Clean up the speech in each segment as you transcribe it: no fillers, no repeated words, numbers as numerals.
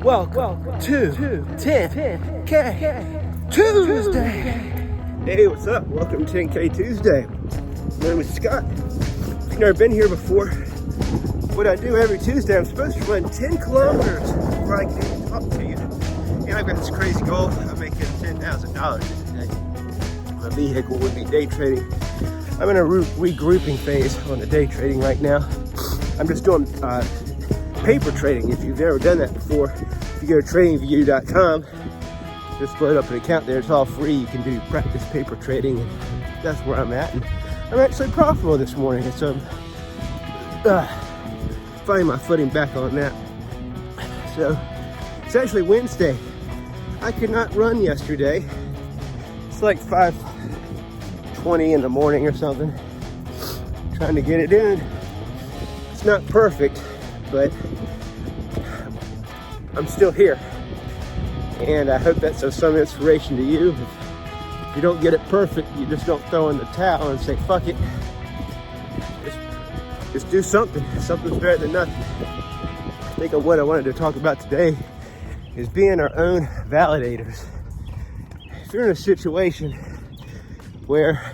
Welcome to 10K Tuesday. Hey, what's up? Welcome to 10K Tuesday. My name is Scott. If you've never been here before, what I do every Tuesday, I'm supposed to run 10 kilometers before I can even talk to you. And I've got this crazy goal of making $10,000 today. My vehicle would be day trading. I'm in a regrouping phase on the day trading right now. I'm just doing paper trading. If you've never done that before, if you go to tradingview.com, just load up an account there. It's all free. You can do practice paper trading, and that's where I'm at. And I'm actually profitable this morning, and so I'm finding my footing back on that. So it's actually Wednesday. I could not run yesterday. It's like 5:20 in the morning or something. Trying to get it in. It's not perfect, but I'm still here. And I hope that's of some inspiration to you. If you don't get it perfect, you just don't throw in the towel and say, fuck it. Just do something. Something's better than nothing. I think of what I wanted to talk about today is being our own validators. If you're in a situation where,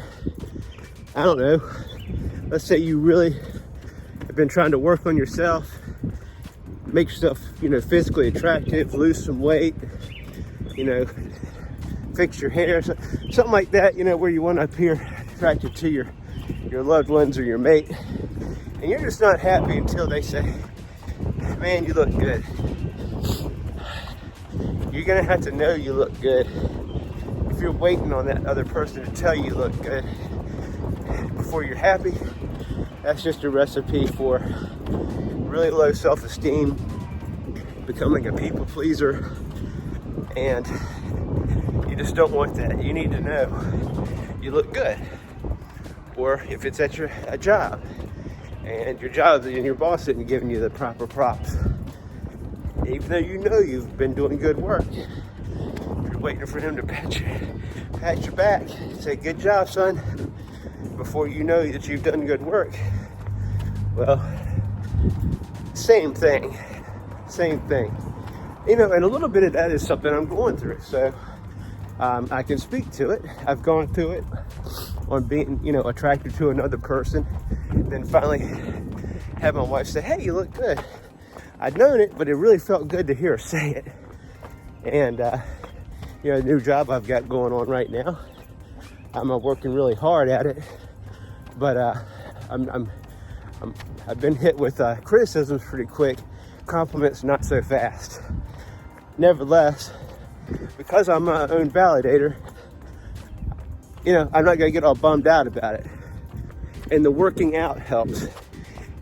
I don't know, let's say you really have been trying to work on yourself, make yourself, physically attractive, lose some weight, fix your hair, something like that, where you want to appear attractive to your loved ones or your mate. And you're just not happy until they say, man, you look good. You're going to have to know you look good. If you're waiting on that other person to tell you look good before you're happy, that's just a recipe for really low self-esteem, becoming a people pleaser, and you just don't want that. You need to know you look good. Or if it's at a job, and your job and your boss isn't giving you the proper props, even though you've been doing good work, you're waiting for him to pat your back, say, good job, son, before you know that you've done good work. Well, same thing. And a little bit of that is something I'm going through. So I can speak to it. I've gone through it on being, attracted to another person. Then finally have my wife say, hey, you look good. I'd known it, but it really felt good to hear her say it. And, a new job I've got going on right now. I'm working really hard at it, but I've been hit with criticisms pretty quick, compliments not so fast. Nevertheless, because I'm my own validator, I'm not gonna get all bummed out about it. And the working out helps.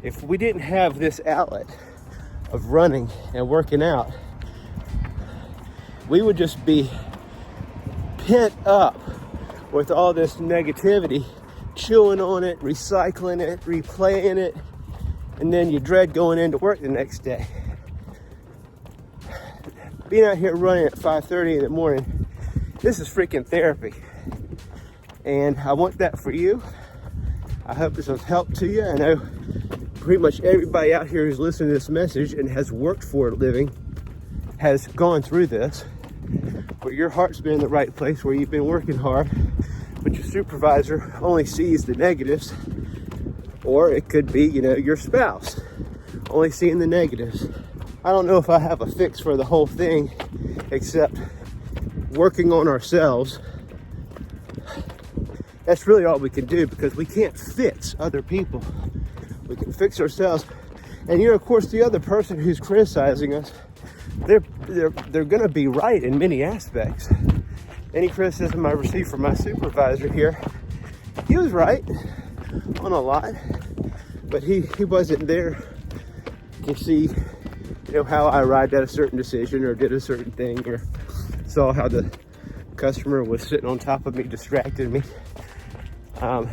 If we didn't have this outlet of running and working out, we would just be pent up with all this negativity, chewing on it, recycling it, replaying it, and then you dread going into work the next day. Being out here running at 5:30 in the morning, this is freaking therapy. And I want that for you. I hope this has helped to you. I know pretty much everybody out here who's listening to this message and has worked for a living has gone through this, where your heart's been in the right place, where you've been working hard, but your supervisor only sees the negatives. Or it could be, your spouse only seeing the negatives. I don't know if I have a fix for the whole thing, except working on ourselves. That's really all we can do, because we can't fix other people. We can fix ourselves. And of course, the other person who's criticizing us, they're going to be right in many aspects. Any criticism I received from my supervisor here, he was right on a lot, but he wasn't there to see, how I arrived at a certain decision or did a certain thing, or saw how the customer was sitting on top of me, distracted me. But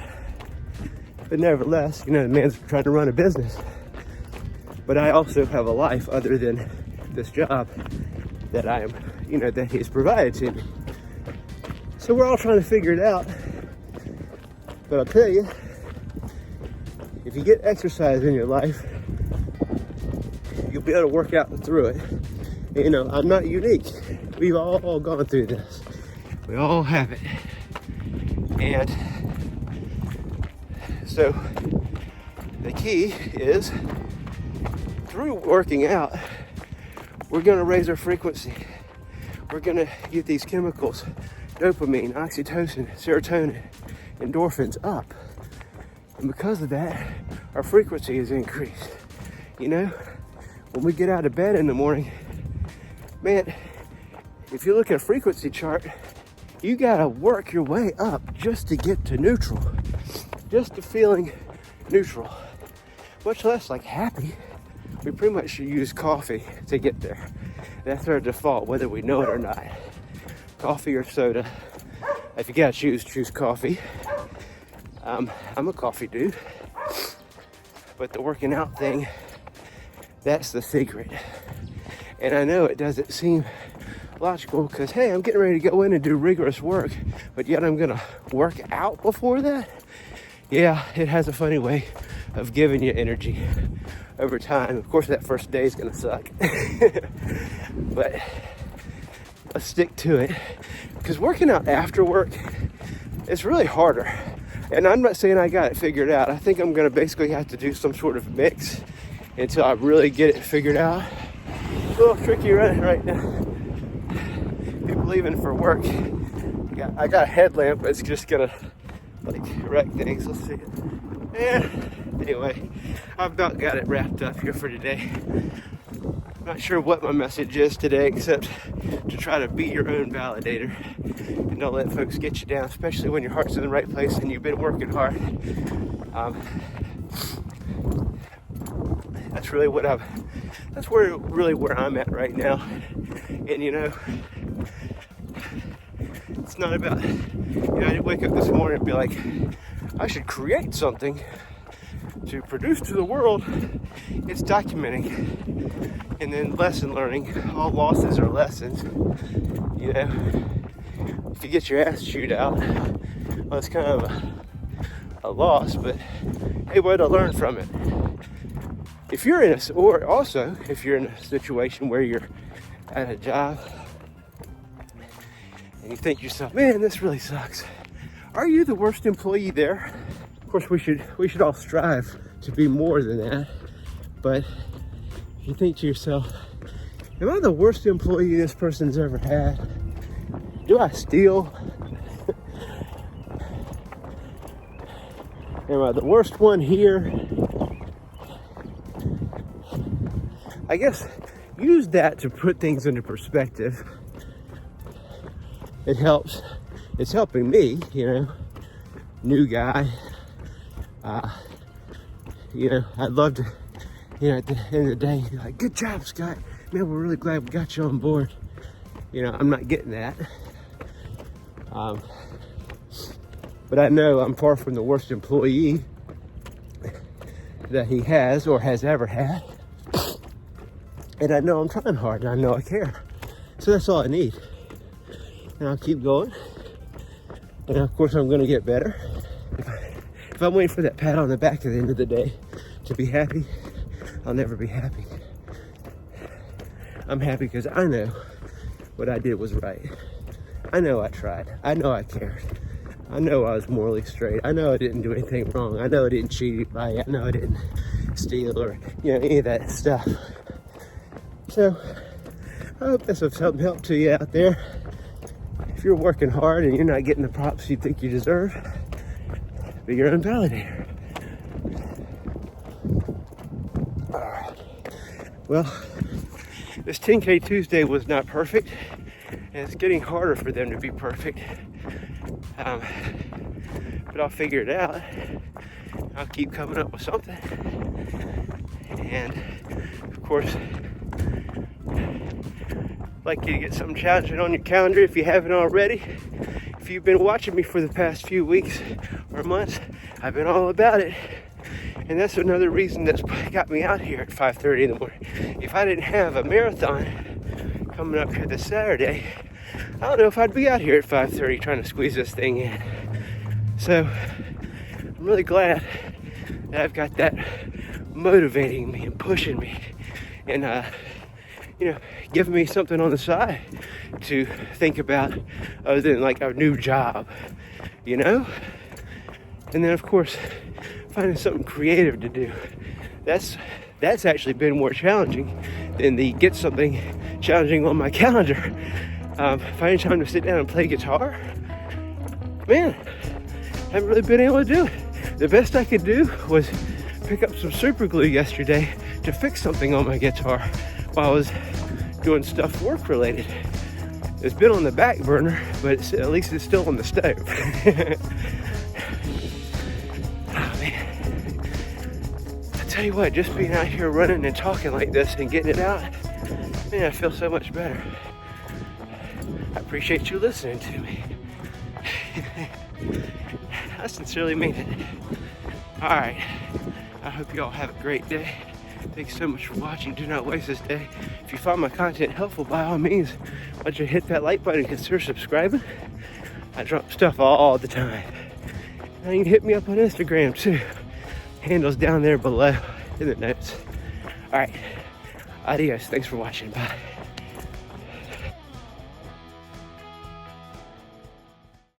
nevertheless, the man's trying to run a business. But I also have a life other than this job that I am, that he's provided to me. So we're all trying to figure it out. But I'll tell you, if you get exercise in your life, you'll be able to work out through it. You know, I'm not unique. We've all gone through this. We all have it. And so the key is, through working out, we're going to raise our frequency. We're going to get these chemicals, dopamine, oxytocin, serotonin, endorphins up. And because of that, our frequency is increased. You know, when we get out of bed in the morning, man, if you look at a frequency chart, you gotta work your way up just to get to neutral, just to feeling neutral, much less like happy. We pretty much should use coffee to get there. That's our default, whether we know it or not. Coffee or soda. If you gotta choose coffee. I'm a coffee dude, but the working out thing, that's the secret. And I know it doesn't seem logical because, hey, I'm getting ready to go in and do rigorous work, but yet I'm gonna work out before that. Yeah, it has a funny way of giving you energy over time. Of course, that first day is gonna suck, but let's stick to it, because working out after work is really harder. And I'm not saying I got it figured out. I think I'm gonna basically have to do some sort of mix until I really get it figured out. A little tricky right now. People leaving for work. I got a headlamp, but it's just gonna like wreck things. Let's see it. Yeah. Anyway, I've about got it wrapped up here for today. I'm not sure what my message is today, except to try to be your own validator and don't let folks get you down, especially when your heart's in the right place and you've been working hard. That's really that's where I'm at right now. And you know, it's not about, I didn't wake up this morning and be like, I should create something to produce to the world. It's documenting and then lesson learning. All losses are lessons. You know, if you get your ass chewed out, well, it's kind of a loss, but hey, way to learn from it. If you're in a situation where you're at a job and you think to yourself, man, this really sucks. Are you the worst employee there? Of course, we should all strive to be more than that. But you think to yourself, am I the worst employee this person's ever had? Do I steal? Am I the worst one here? I guess use that to put things into perspective. It helps. It's helping me, new guy. I'd love to, at the end of the day, be like, good job, Scott. Man, we're really glad we got you on board. I'm not getting that. But I know I'm far from the worst employee that he has or has ever had. And I know I'm trying hard, and I know I care. So that's all I need. And I'll keep going. And of course, I'm going to get better. If I'm waiting for that pat on the back at the end of the day to be happy, I'll never be happy. I'm happy because I know what I did was right. I know I tried. I know I cared. I know I was morally straight. I know I didn't do anything wrong. I know I didn't cheat anybody. I know I didn't steal or, any of that stuff. So, I hope this was some help to you out there. If you're working hard and you're not getting the props you think you deserve, be your own validator. All right. Well, this 10K Tuesday was not perfect, and it's getting harder for them to be perfect. But I'll figure it out. I'll keep coming up with something. And, of course, I'd like you to get something challenging on your calendar if you haven't already. If you've been watching me for the past few weeks or months, I've been all about it. And that's another reason that's got me out here at 5:30 in the morning. If I didn't have a marathon coming up here this Saturday, I don't know if I'd be out here at 5:30 trying to squeeze this thing in. So I'm really glad that I've got that motivating me and pushing me and giving me something on the side to think about other than like a new job, And then of course, finding something creative to do. That's actually been more challenging than the get something challenging on my calendar. Finding time to sit down and play guitar, man, haven't really been able to do it. The best I could do was pick up some super glue yesterday to fix something on my guitar while I was doing stuff work related. It's been on the back burner, but at least it's still on the stove. Oh man, I tell you what, just being out here running and talking like this and getting it out, man, I feel so much better. I appreciate you listening to me. I sincerely mean it. Alright, I hope you all have a great day. Thanks so much for watching. Do not waste this day. If you find my content helpful, by all means, why don't you hit that like button and consider subscribing? I drop stuff all the time. Now you can hit me up on Instagram too. Handle's down there below in the notes. Alright, adios. Thanks for watching. Bye.